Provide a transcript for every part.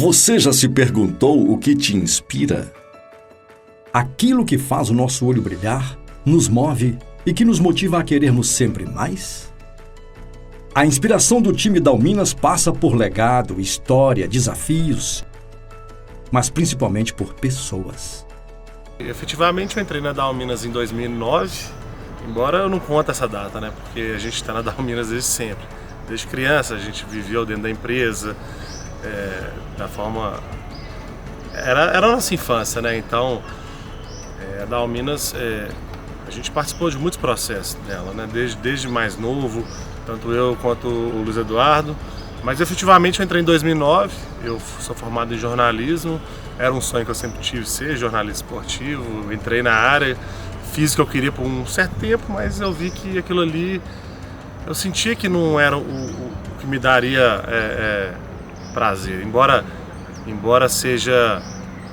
Você já se perguntou o que te inspira? Aquilo que faz o nosso olho brilhar, nos move e que nos motiva a querermos sempre mais? A inspiração do time Dalminas passa por legado, história, desafios, mas principalmente por pessoas. Efetivamente eu entrei na Dalminas em 2009, embora eu não conte essa data, né? Porque a gente está na Dalminas desde sempre. Desde criança a gente viveu dentro da empresa, da forma... Era a nossa infância, né? Então, a Dalminas, a gente participou de muitos processos dela, né? Desde mais novo, tanto eu quanto o Luiz Eduardo. Mas efetivamente eu entrei em 2009, eu sou formado em jornalismo, era um sonho que eu sempre tive, ser jornalista esportivo. Entrei na área, fiz o que eu queria por um certo tempo, mas eu vi que aquilo ali, eu sentia que não era o que me daria prazer, embora seja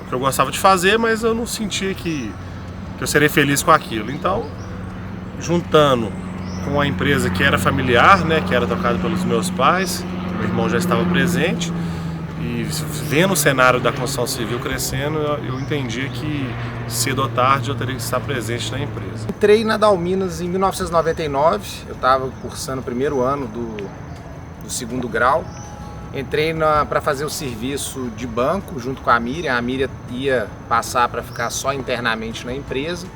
o que eu gostava de fazer, mas eu não sentia que eu seria feliz com aquilo. Então, juntando com a empresa que era familiar, né, que era tocada pelos meus pais, meu irmão já estava presente, e vendo o cenário da construção civil crescendo, eu entendi que cedo ou tarde eu teria que estar presente na empresa. Entrei na Dalminas em 1999, eu estava cursando o primeiro ano do segundo grau. Entrei para fazer o serviço de banco junto com a Miriam ia passar para ficar só internamente na empresa,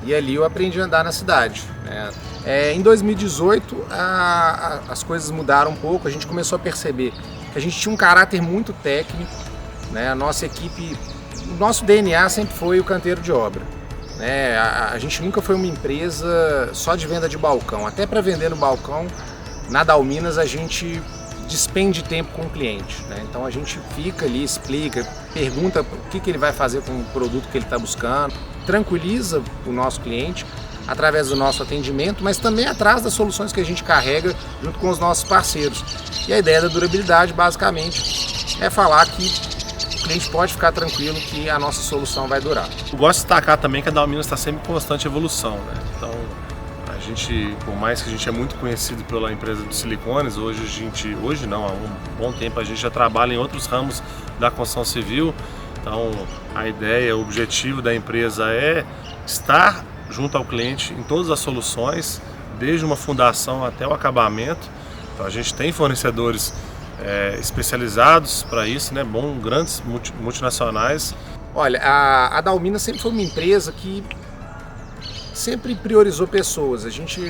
e ali eu aprendi a andar na cidade, né? Em 2018 as coisas mudaram um pouco, a gente começou a perceber que a gente tinha um caráter muito técnico, né? A nossa equipe, o nosso DNA sempre foi o canteiro de obra, né? A gente nunca foi uma empresa só de venda de balcão, até para vender no balcão, na Dalminas a gente despende tempo com o cliente, né? Então a gente fica ali, explica, pergunta o que ele vai fazer com o produto que ele está buscando, tranquiliza o nosso cliente através do nosso atendimento, mas também atrás das soluções que a gente carrega junto com os nossos parceiros. E a ideia da durabilidade, basicamente, é falar que o cliente pode ficar tranquilo que a nossa solução vai durar. Eu gosto de destacar também que a Dalminas está sempre em constante evolução, né? Então, a gente, por mais que a gente é muito conhecido pela empresa de silicones, hoje não, há um bom tempo a gente já trabalha em outros ramos da construção civil. Então, a ideia, o objetivo da empresa é estar junto ao cliente em todas as soluções, desde uma fundação até o acabamento. Então, a gente tem fornecedores especializados para isso, né? Grandes multinacionais. Olha, a Dalminas sempre foi uma empresa que sempre priorizou pessoas. A gente,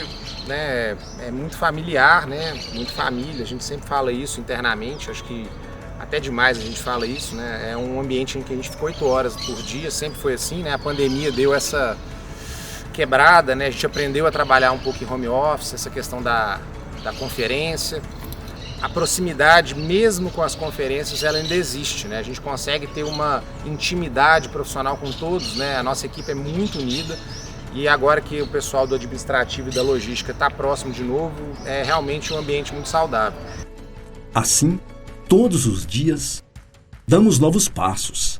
né, é muito familiar, né? Muito família, a gente sempre fala isso internamente, acho que até demais a gente fala isso, né? É um ambiente em que a gente ficou 8 horas por dia, sempre foi assim, né? A pandemia deu essa quebrada, né? A gente aprendeu a trabalhar um pouco em home office, essa questão da conferência. A proximidade, mesmo com as conferências, ela ainda existe, né? A gente consegue ter uma intimidade profissional com todos, né? A nossa equipe é muito unida, e agora que o pessoal do administrativo e da logística está próximo de novo, é realmente um ambiente muito saudável. Assim, todos os dias, damos novos passos.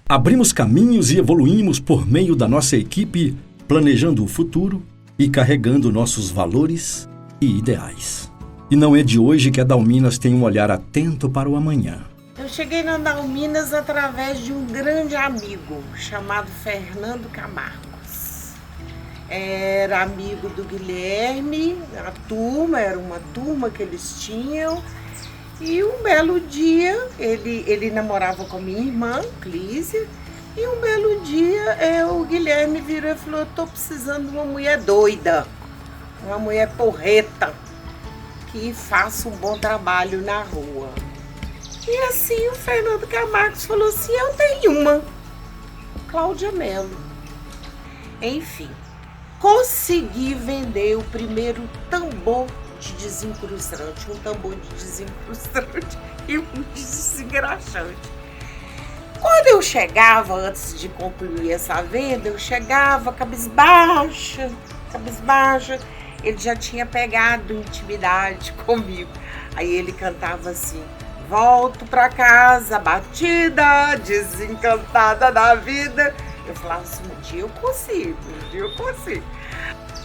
Abrimos caminhos e evoluímos por meio da nossa equipe, planejando o futuro e carregando nossos valores e ideais. E não é de hoje que a Dalminas tem um olhar atento para o amanhã. Eu cheguei na Dalminas através de um grande amigo chamado Fernando Camargos. Era amigo do Guilherme, era uma turma que eles tinham. E um belo dia, ele namorava com a minha irmã, Clísia, e um belo dia o Guilherme virou e falou: eu tô precisando de uma mulher doida, uma mulher porreta, que faça um bom trabalho na rua. E assim o Fernando Camargos falou assim: eu tenho uma, Cláudia Mello. Enfim, consegui vender o primeiro tambor de desencrustante, um tambor de desencrustante e um de desengraxante. Quando eu chegava, antes de concluir essa venda, eu chegava cabisbaixa, ele já tinha pegado intimidade comigo. Aí ele cantava assim: volto pra casa batida, desencantada da vida. Eu falava assim: um dia eu consigo.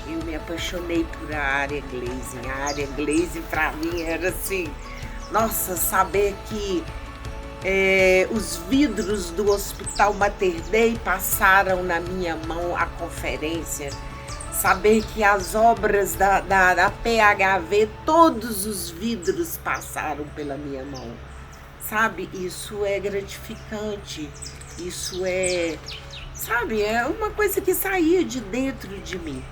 Eu me apaixonei por a área glazing. A área glazing pra mim era assim, Nossa, saber que os vidros do Hospital Mater Dei passaram na minha mão a conferência. Saber que as obras da PHV, todos os vidros passaram pela minha mão. Sabe, isso é gratificante. Isso é, sabe, é uma coisa que saía de dentro de mim,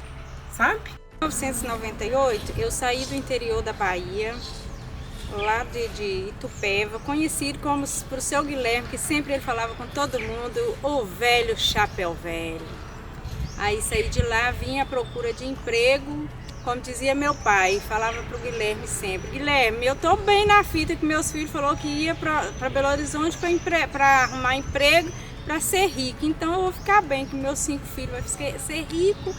sabe? Em 1998, eu saí do interior da Bahia, lá de Itupeva, conhecido como por seu Guilherme, que sempre ele falava com todo mundo, o velho chapéu velho. Aí saí de lá, vim à procura de emprego, como dizia meu pai, falava para o Guilherme sempre, Guilherme, eu estou bem na fita que meus filhos falaram que ia para Belo Horizonte para arrumar emprego, para ser rico, então eu vou ficar bem, que meus 5 filhos vão ser rico.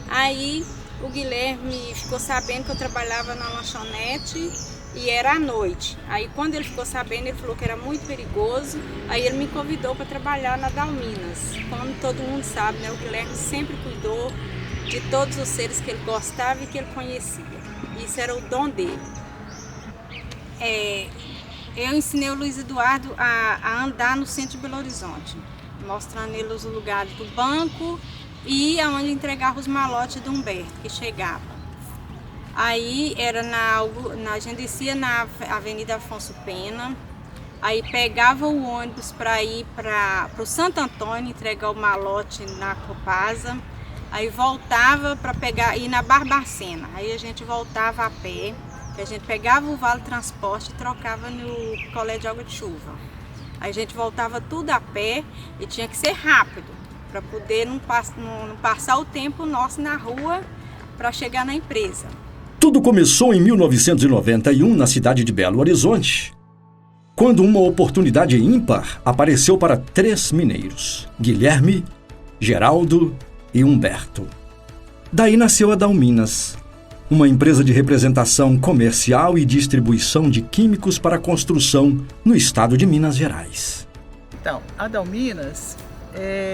Aí o Guilherme ficou sabendo que eu trabalhava na lanchonete e era à noite. Aí quando ele ficou sabendo, ele falou que era muito perigoso, aí ele me convidou para trabalhar na Dalminas. Como todo mundo sabe, né, o Guilherme sempre cuidou de todos os seres que ele gostava e que ele conhecia. Isso era o dom dele. Eu ensinei o Luiz Eduardo a andar no centro de Belo Horizonte, mostrando ele os lugares do banco e aonde entregava os malotes do Humberto, que chegava. Aí a gente descia na Avenida Afonso Pena, aí pegava o ônibus para ir para o Santo Antônio, entregar o malote na Copasa, aí voltava para ir na Barbacena, aí a gente voltava a pé, a gente pegava o Vale Transporte e trocava no Colégio de Água de Chuva. Aí a gente voltava tudo a pé e tinha que ser rápido, para poder não passar o tempo nosso na rua para chegar na empresa. Tudo começou em 1991 na cidade de Belo Horizonte, quando uma oportunidade ímpar apareceu para 3 mineiros, Guilherme, Geraldo e Humberto. Daí nasceu a Dalminas, uma empresa de representação comercial e distribuição de químicos para construção no estado de Minas Gerais. Então, a Dalminas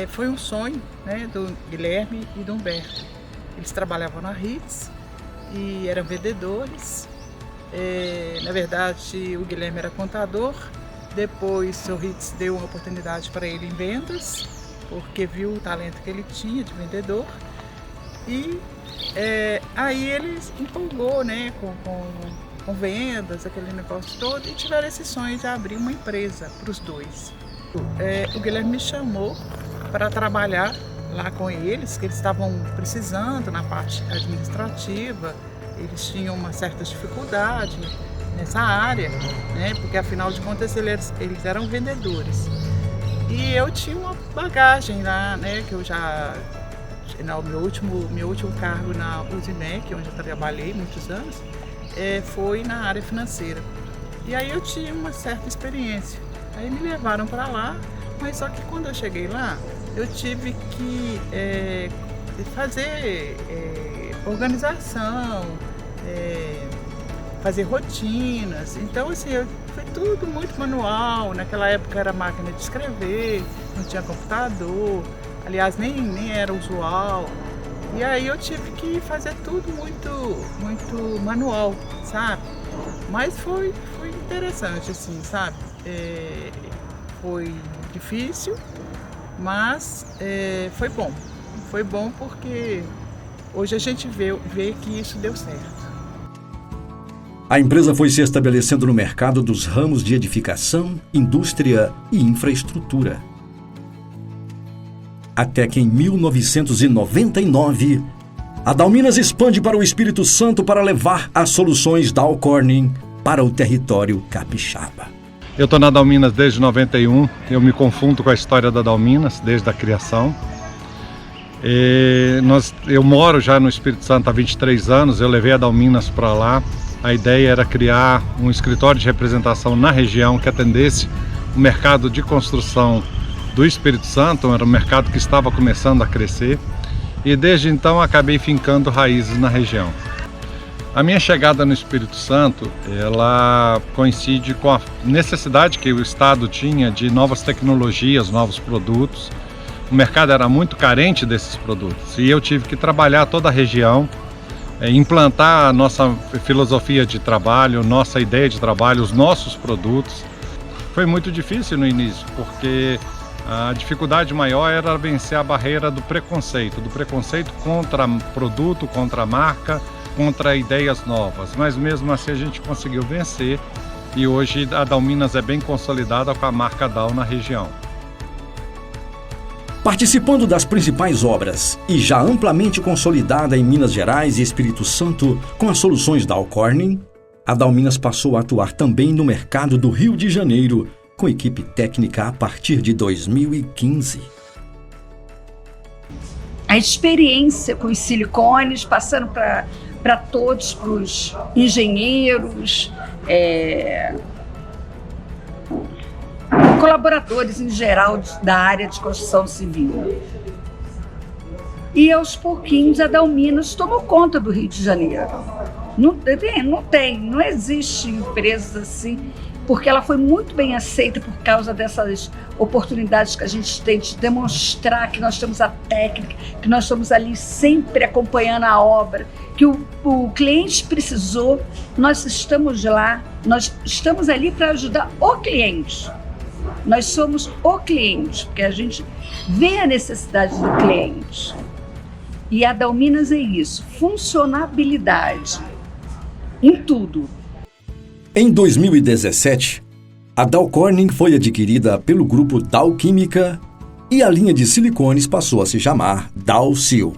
foi um sonho, né, do Guilherme e do Humberto. Eles trabalhavam na Ritz e eram vendedores. Na verdade, o Guilherme era contador, depois o Ritz deu uma oportunidade para ele em vendas, porque viu o talento que ele tinha de vendedor, e aí ele empolgou, né, com vendas, aquele negócio todo, e tiveram esse sonho de abrir uma empresa para os dois. O Guilherme me chamou para trabalhar lá com eles, que eles estavam precisando na parte administrativa, eles tinham uma certa dificuldade nessa área, né? Porque afinal de contas eles eram vendedores. E eu tinha uma bagagem lá, né? Que eu já, no meu último cargo na Usimec, onde eu trabalhei muitos anos, foi na área financeira. E aí eu tinha uma certa experiência. Aí me levaram para lá, mas só que quando eu cheguei lá, eu tive que fazer organização, fazer rotinas. Então, assim, foi tudo muito manual. Naquela época era máquina de escrever, não tinha computador, aliás, nem era usual. E aí eu tive que fazer tudo muito manual, sabe? Mas foi interessante, assim, sabe? Foi difícil, mas foi bom. Foi bom porque hoje a gente vê que isso deu certo. A empresa foi se estabelecendo no mercado dos ramos de edificação, indústria e infraestrutura. Até que em 1999, a Dalminas expande para o Espírito Santo para levar as soluções Dow Corning para o território capixaba. Eu estou na Dalminas desde 91, eu me confundo com a história da Dalminas desde a criação. Eu moro já no Espírito Santo há 23 anos, eu levei a Dalminas para lá. A ideia era criar um escritório de representação na região que atendesse o mercado de construção do Espírito Santo, era um mercado que estava começando a crescer, e desde então acabei fincando raízes na região. A minha chegada no Espírito Santo, ela coincide com a necessidade que o Estado tinha de novas tecnologias, novos produtos. O mercado era muito carente desses produtos e eu tive que trabalhar toda a região implantar a nossa filosofia de trabalho, nossa ideia de trabalho, os nossos produtos. Foi muito difícil no início, porque a dificuldade maior era vencer a barreira do preconceito contra produto, contra marca, contra ideias novas. Mas mesmo assim a gente conseguiu vencer e hoje a Dalminas é bem consolidada com a marca Dal na região. Participando das principais obras e já amplamente consolidada em Minas Gerais e Espírito Santo com as soluções Dow Corning, a Dalminas passou a atuar também no mercado do Rio de Janeiro, com equipe técnica a partir de 2015. A experiência com os silicones, passando para todos, para os engenheiros, colaboradores em geral da área de construção civil. E aos pouquinhos a Dalminas tomou conta do Rio de Janeiro. Não existe empresas assim, porque ela foi muito bem aceita por causa dessas oportunidades que a gente tem de demonstrar que nós temos a técnica, que nós estamos ali sempre acompanhando a obra, que o cliente precisou, nós estamos lá, nós estamos ali para ajudar o cliente. Nós somos o cliente, porque a gente vê a necessidade do cliente. E a Dalminas é isso, funcionabilidade em tudo. Em 2017, a Dow Corning foi adquirida pelo grupo Dow Química e a linha de silicones passou a se chamar Dow Sil.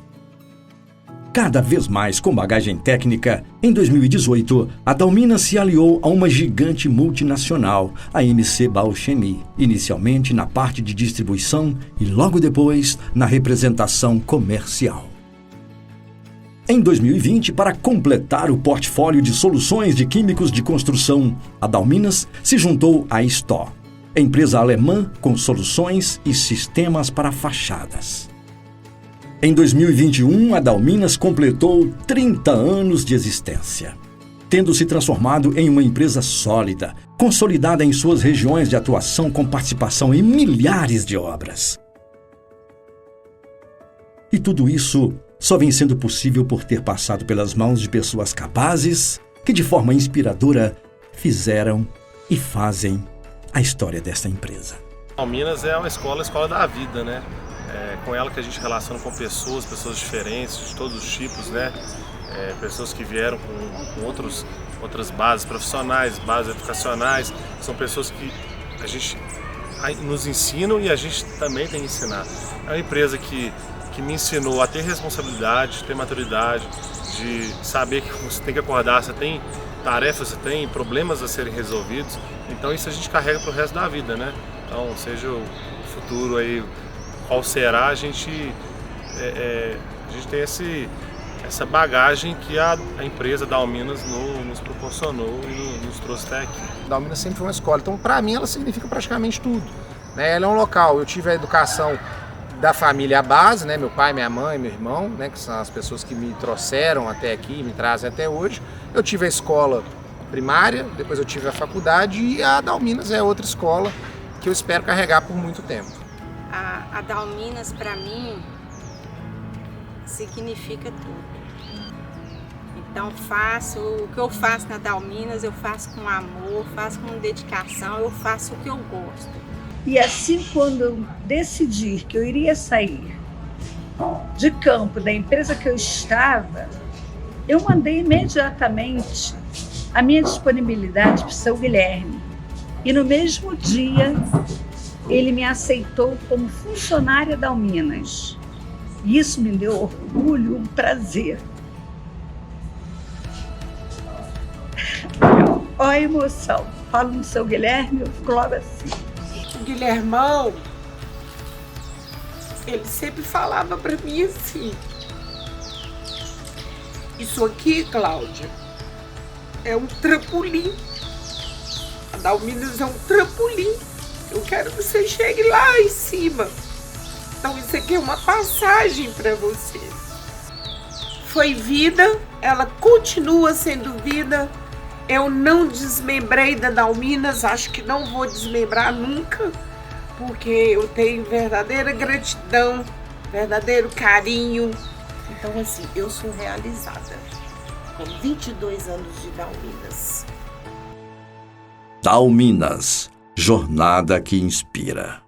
Cada vez mais com bagagem técnica, em 2018, a Dalminas se aliou a uma gigante multinacional, a MC Bauchemy, inicialmente na parte de distribuição e logo depois na representação comercial. Em 2020, para completar o portfólio de soluções de químicos de construção, a Dalminas se juntou à Sto, empresa alemã com soluções e sistemas para fachadas. Em 2021, a Dalminas completou 30 anos de existência, tendo se transformado em uma empresa sólida, consolidada em suas regiões de atuação com participação em milhares de obras. E tudo isso só vem sendo possível por ter passado pelas mãos de pessoas capazes que, de forma inspiradora, fizeram e fazem a história desta empresa. Dalminas é uma escola da vida, né? É com ela que a gente relaciona com pessoas diferentes, de todos os tipos, né? Pessoas que vieram com outras bases profissionais, bases educacionais, são pessoas que a gente nos ensinam e a gente também tem que ensinar. É uma empresa que me ensinou a ter responsabilidade, ter maturidade, de saber que você tem que acordar, você tem tarefas, você tem problemas a serem resolvidos, então isso a gente carrega para o resto da vida, né? Então, seja o futuro aí, qual será, a gente tem essa bagagem que a empresa Dalminas nos proporcionou e nos trouxe até aqui. Dalminas sempre foi uma escola, então para mim ela significa praticamente tudo, né? Ela é um local, eu tive a educação da família base, né? Meu pai, minha mãe, meu irmão, né? Que são as pessoas que me trouxeram até aqui, me trazem até hoje. Eu tive a escola primária, depois eu tive a faculdade e a Dalminas é outra escola que eu espero carregar por muito tempo. A Dalminas, para mim, significa tudo. Então o que eu faço na Dalminas, eu faço com amor, faço com dedicação, eu faço o que eu gosto. E assim, quando eu decidi que eu iria sair de campo da empresa que eu estava, eu mandei imediatamente a minha disponibilidade para o seu Guilherme. E no mesmo dia, ele me aceitou como funcionária da Dalminas. E isso me deu orgulho, um prazer. Olha a emoção. Falo no seu Guilherme, eu fico logo assim. O Guilhermão, ele sempre falava para mim assim: isso aqui, Cláudia, é um trampolim. A Dalminas é um trampolim. Eu quero que você chegue lá em cima. Então isso aqui é uma passagem para você. Foi vida, ela continua sendo vida. Eu não desmembrei da Dalminas, acho que não vou desmembrar nunca, porque eu tenho verdadeira gratidão, verdadeiro carinho. Então, assim, eu sou realizada. com 22 anos de Dalminas. Dalminas, jornada que inspira.